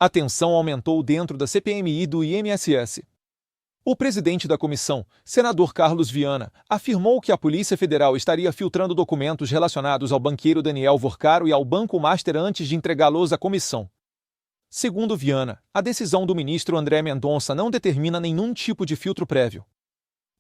A tensão aumentou dentro da CPMI e do INSS. O presidente da comissão, senador Carlos Viana, afirmou que a Polícia Federal estaria filtrando documentos relacionados ao banqueiro Daniel Vorcaro e ao Banco Master antes de entregá-los à comissão. Segundo Viana, a decisão do ministro André Mendonça não determina nenhum tipo de filtro prévio.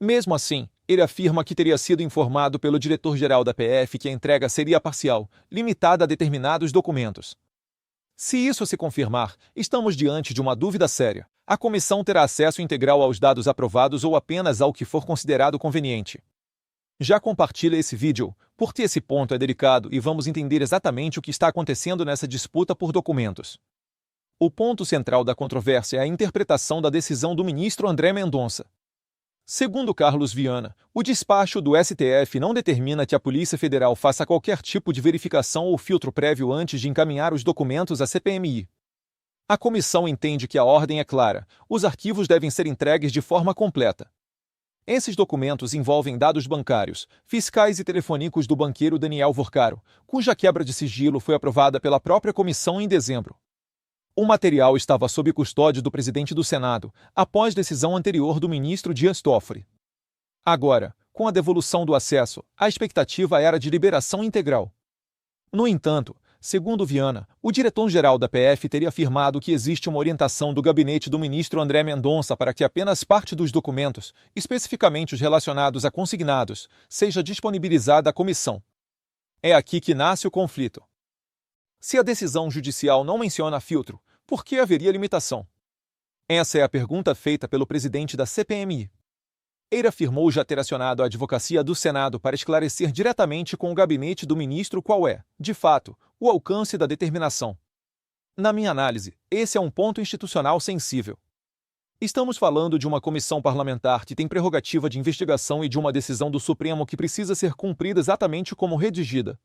Mesmo assim, ele afirma que teria sido informado pelo diretor-geral da PF que a entrega seria parcial, limitada a determinados documentos. Se isso se confirmar, estamos diante de uma dúvida séria. A comissão terá acesso integral aos dados aprovados ou apenas ao que for considerado conveniente. Já compartilha esse vídeo, porque esse ponto é delicado e vamos entender exatamente o que está acontecendo nessa disputa por documentos. O ponto central da controvérsia é a interpretação da decisão do ministro André Mendonça. Segundo Carlos Viana, o despacho do STF não determina que a Polícia Federal faça qualquer tipo de verificação ou filtro prévio antes de encaminhar os documentos à CPMI. A comissão entende que a ordem é clara: os arquivos devem ser entregues de forma completa. Esses documentos envolvem dados bancários, fiscais e telefônicos do banqueiro Daniel Vorcaro, cuja quebra de sigilo foi aprovada pela própria comissão em dezembro. O material estava sob custódia do presidente do Senado, após decisão anterior do ministro Dias Toffoli. Agora, com a devolução do acesso, a expectativa era de liberação integral. No entanto, segundo Viana, o diretor-geral da PF teria afirmado que existe uma orientação do gabinete do ministro André Mendonça para que apenas parte dos documentos, especificamente os relacionados a consignados, seja disponibilizada à comissão. É aqui que nasce o conflito. Se a decisão judicial não menciona filtro, por que haveria limitação? Essa é a pergunta feita pelo presidente da CPMI. Ele afirmou já ter acionado a advocacia do Senado para esclarecer diretamente com o gabinete do ministro qual é, de fato, o alcance da determinação. Na minha análise, esse é um ponto institucional sensível. Estamos falando de uma comissão parlamentar que tem prerrogativa de investigação e de uma decisão do Supremo que precisa ser cumprida exatamente como redigida.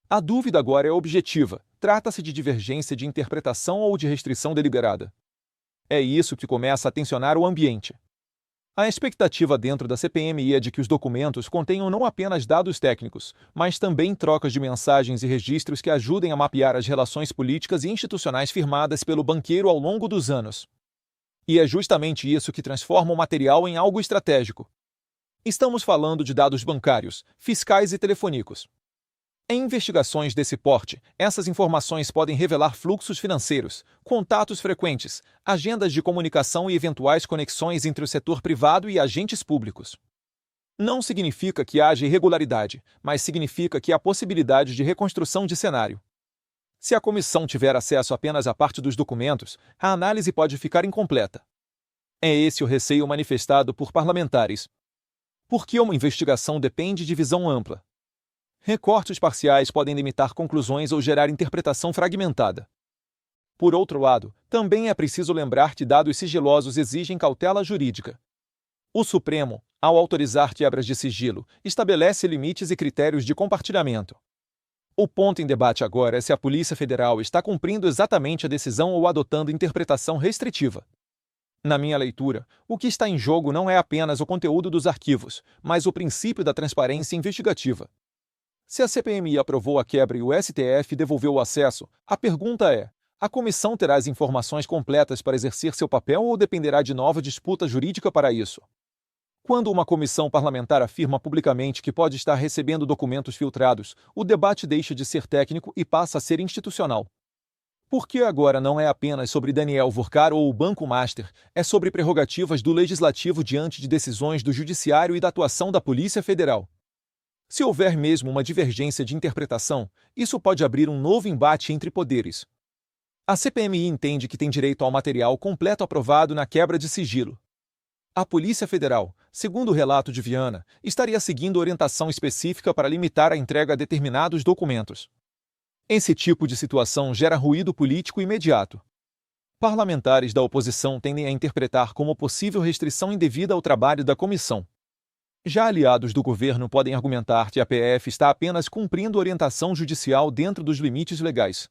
A dúvida agora é objetiva: trata-se de divergência de interpretação ou de restrição deliberada? É isso que começa a tensionar o ambiente. A expectativa dentro da CPMI é de que os documentos contenham não apenas dados técnicos, mas também trocas de mensagens e registros que ajudem a mapear as relações políticas e institucionais firmadas pelo banqueiro ao longo dos anos. E é justamente isso que transforma o material em algo estratégico. Estamos falando de dados bancários, fiscais e telefônicos. Em investigações desse porte, essas informações podem revelar fluxos financeiros, contatos frequentes, agendas de comunicação e eventuais conexões entre o setor privado e agentes públicos. Não significa que haja irregularidade, mas significa que há possibilidade de reconstrução de cenário. Se a comissão tiver acesso apenas à parte dos documentos, a análise pode ficar incompleta. É esse o receio manifestado por parlamentares. Porque uma investigação depende de visão ampla. Recortes parciais podem limitar conclusões ou gerar interpretação fragmentada. Por outro lado, também é preciso lembrar que dados sigilosos exigem cautela jurídica. O Supremo, ao autorizar quebras de sigilo, estabelece limites e critérios de compartilhamento. O ponto em debate agora é se a Polícia Federal está cumprindo exatamente a decisão ou adotando interpretação restritiva. Na minha leitura, o que está em jogo não é apenas o conteúdo dos arquivos, mas o princípio da transparência investigativa. Se a CPMI aprovou a quebra e o STF devolveu o acesso, a pergunta é: a comissão terá as informações completas para exercer seu papel ou dependerá de nova disputa jurídica para isso? Quando uma comissão parlamentar afirma publicamente que pode estar recebendo documentos filtrados, o debate deixa de ser técnico e passa a ser institucional. Porque agora não é apenas sobre Daniel Vorcaro ou o Banco Master, é sobre prerrogativas do Legislativo diante de decisões do Judiciário e da atuação da Polícia Federal. Se houver mesmo uma divergência de interpretação, isso pode abrir um novo embate entre poderes. A CPMI entende que tem direito ao material completo aprovado na quebra de sigilo. A Polícia Federal, segundo o relato de Viana, estaria seguindo orientação específica para limitar a entrega a determinados documentos. Esse tipo de situação gera ruído político imediato. Parlamentares da oposição tendem a interpretar como possível restrição indevida ao trabalho da comissão. Já aliados do governo podem argumentar que a PF está apenas cumprindo orientação judicial dentro dos limites legais.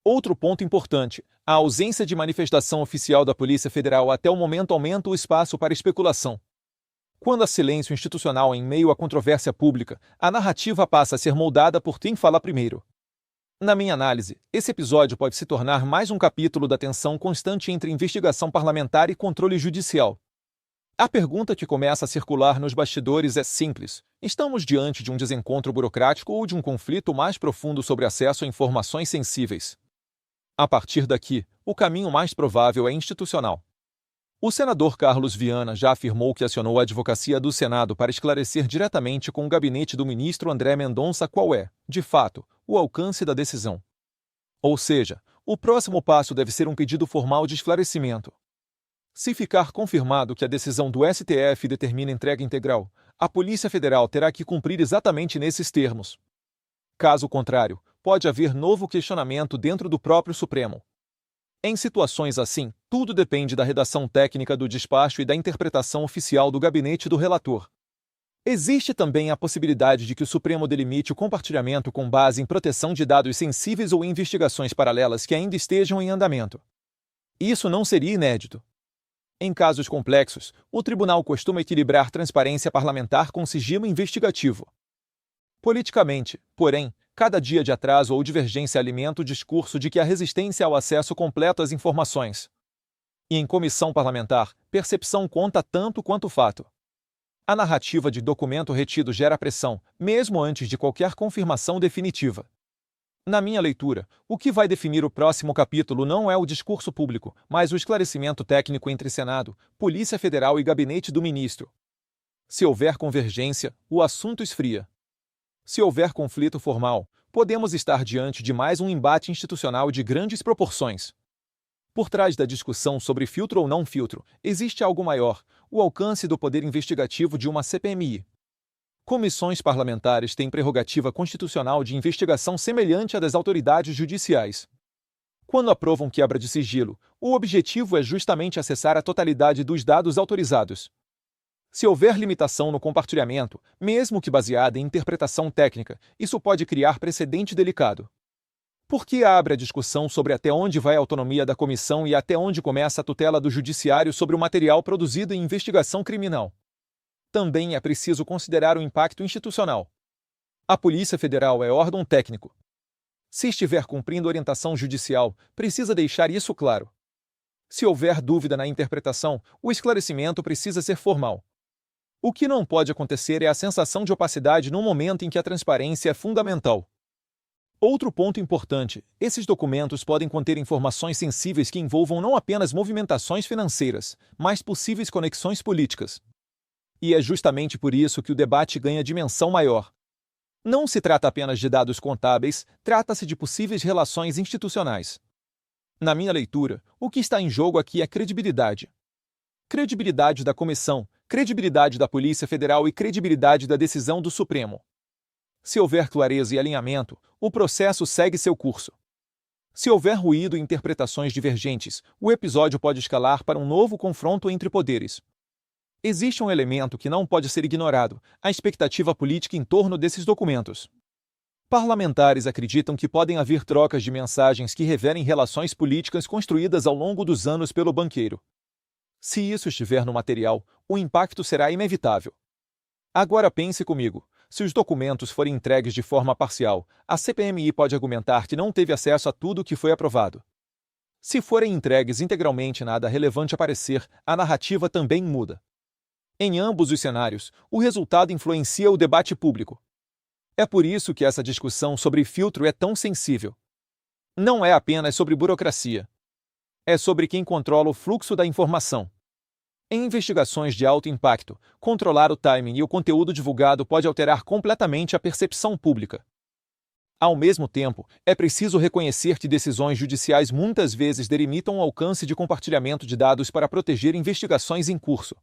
Outro ponto importante: a ausência de manifestação oficial da Polícia Federal até o momento aumenta o espaço para especulação. Quando há silêncio institucional em meio à controvérsia pública, a narrativa passa a ser moldada por quem fala primeiro. Na minha análise, esse episódio pode se tornar mais um capítulo da tensão constante entre investigação parlamentar e controle judicial. A pergunta que começa a circular nos bastidores é simples: estamos diante de um desencontro burocrático ou de um conflito mais profundo sobre acesso a informações sensíveis? A partir daqui, o caminho mais provável é institucional. O senador Carlos Viana já afirmou que acionou a advocacia do Senado para esclarecer diretamente com o gabinete do ministro André Mendonça qual é, de fato, o alcance da decisão. Ou seja, o próximo passo deve ser um pedido formal de esclarecimento. Se ficar confirmado que a decisão do STF determina entrega integral, a Polícia Federal terá que cumprir exatamente nesses termos. Caso contrário, pode haver novo questionamento dentro do próprio Supremo. Em situações assim, tudo depende da redação técnica do despacho e da interpretação oficial do gabinete do relator. Existe também a possibilidade de que o Supremo delimite o compartilhamento com base em proteção de dados sensíveis ou investigações paralelas que ainda estejam em andamento. Isso não seria inédito. Em casos complexos, o tribunal costuma equilibrar transparência parlamentar com sigilo investigativo. Politicamente, porém, cada dia de atraso ou divergência alimenta o discurso de que há resistência ao acesso completo às informações. E em comissão parlamentar, percepção conta tanto quanto fato. A narrativa de documento retido gera pressão, mesmo antes de qualquer confirmação definitiva. Na minha leitura, o que vai definir o próximo capítulo não é o discurso público, mas o esclarecimento técnico entre Senado, Polícia Federal e Gabinete do Ministro. Se houver convergência, o assunto esfria. Se houver conflito formal, podemos estar diante de mais um embate institucional de grandes proporções. Por trás da discussão sobre filtro ou não filtro, existe algo maior: o alcance do poder investigativo de uma CPMI. Comissões parlamentares têm prerrogativa constitucional de investigação semelhante à das autoridades judiciais. Quando aprovam quebra de sigilo, o objetivo é justamente acessar a totalidade dos dados autorizados. Se houver limitação no compartilhamento, mesmo que baseada em interpretação técnica, isso pode criar precedente delicado. Por que abre a discussão sobre até onde vai a autonomia da comissão e até onde começa a tutela do judiciário sobre o material produzido em investigação criminal? Também é preciso considerar o impacto institucional. A Polícia Federal é órgão técnico. Se estiver cumprindo orientação judicial, precisa deixar isso claro. Se houver dúvida na interpretação, o esclarecimento precisa ser formal. O que não pode acontecer é a sensação de opacidade no momento em que a transparência é fundamental. Outro ponto importante: esses documentos podem conter informações sensíveis que envolvam não apenas movimentações financeiras, mas possíveis conexões políticas. E é justamente por isso que o debate ganha dimensão maior. Não se trata apenas de dados contábeis, trata-se de possíveis relações institucionais. Na minha leitura, o que está em jogo aqui é credibilidade. Credibilidade da comissão, credibilidade da Polícia Federal e credibilidade da decisão do Supremo. Se houver clareza e alinhamento, o processo segue seu curso. Se houver ruído e interpretações divergentes, o episódio pode escalar para um novo confronto entre poderes. Existe um elemento que não pode ser ignorado: a expectativa política em torno desses documentos. Parlamentares acreditam que podem haver trocas de mensagens que revelem relações políticas construídas ao longo dos anos pelo banqueiro. Se isso estiver no material, o impacto será inevitável. Agora pense comigo: se os documentos forem entregues de forma parcial, a CPMI pode argumentar que não teve acesso a tudo o que foi aprovado. Se forem entregues integralmente e nada relevante aparecer, a narrativa também muda. Em ambos os cenários, o resultado influencia o debate público. É por isso que essa discussão sobre filtro é tão sensível. Não é apenas sobre burocracia. É sobre quem controla o fluxo da informação. Em investigações de alto impacto, controlar o timing e o conteúdo divulgado pode alterar completamente a percepção pública. Ao mesmo tempo, é preciso reconhecer que decisões judiciais muitas vezes delimitam o alcance de compartilhamento de dados para proteger investigações em curso.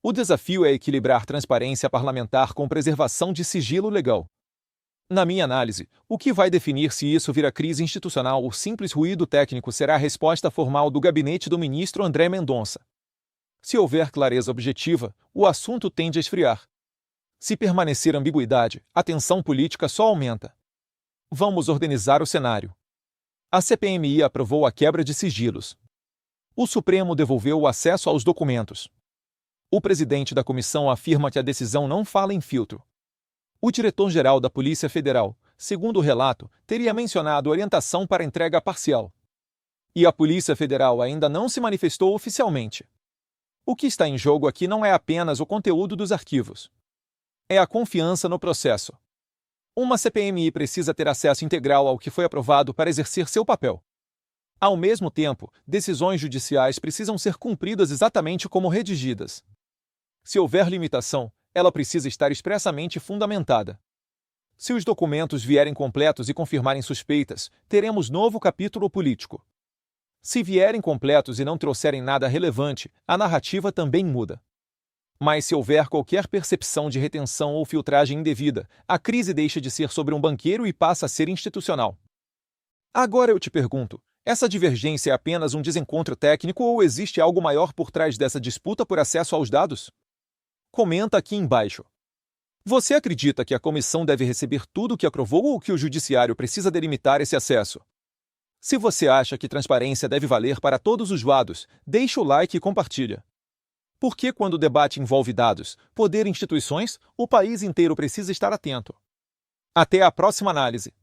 O desafio é equilibrar transparência parlamentar com preservação de sigilo legal. Na minha análise, o que vai definir se isso vira crise institucional ou simples ruído técnico será a resposta formal do gabinete do ministro André Mendonça. Se houver clareza objetiva, o assunto tende a esfriar. Se permanecer ambiguidade, a tensão política só aumenta. Vamos organizar o cenário. A CPMI aprovou a quebra de sigilos. O Supremo devolveu o acesso aos documentos. O presidente da comissão afirma que a decisão não fala em filtro. O diretor-geral da Polícia Federal, segundo o relato, teria mencionado orientação para entrega parcial. E a Polícia Federal ainda não se manifestou oficialmente. O que está em jogo aqui não é apenas o conteúdo dos arquivos. É a confiança no processo. Uma CPMI precisa ter acesso integral ao que foi aprovado para exercer seu papel. Ao mesmo tempo, decisões judiciais precisam ser cumpridas exatamente como redigidas. Se houver limitação, ela precisa estar expressamente fundamentada. Se os documentos vierem completos e confirmarem suspeitas, teremos novo capítulo político. Se vierem completos e não trouxerem nada relevante, a narrativa também muda. Mas se houver qualquer percepção de retenção ou filtragem indevida, a crise deixa de ser sobre um banqueiro e passa a ser institucional. Agora eu te pergunto, essa divergência é apenas um desencontro técnico ou existe algo maior por trás dessa disputa por acesso aos dados? Comenta aqui embaixo. Você acredita que a comissão deve receber tudo o que aprovou ou que o judiciário precisa delimitar esse acesso? Se você acha que transparência deve valer para todos os lados, deixa o like e compartilha. Porque quando o debate envolve dados, poder e instituições, o país inteiro precisa estar atento. Até a próxima análise.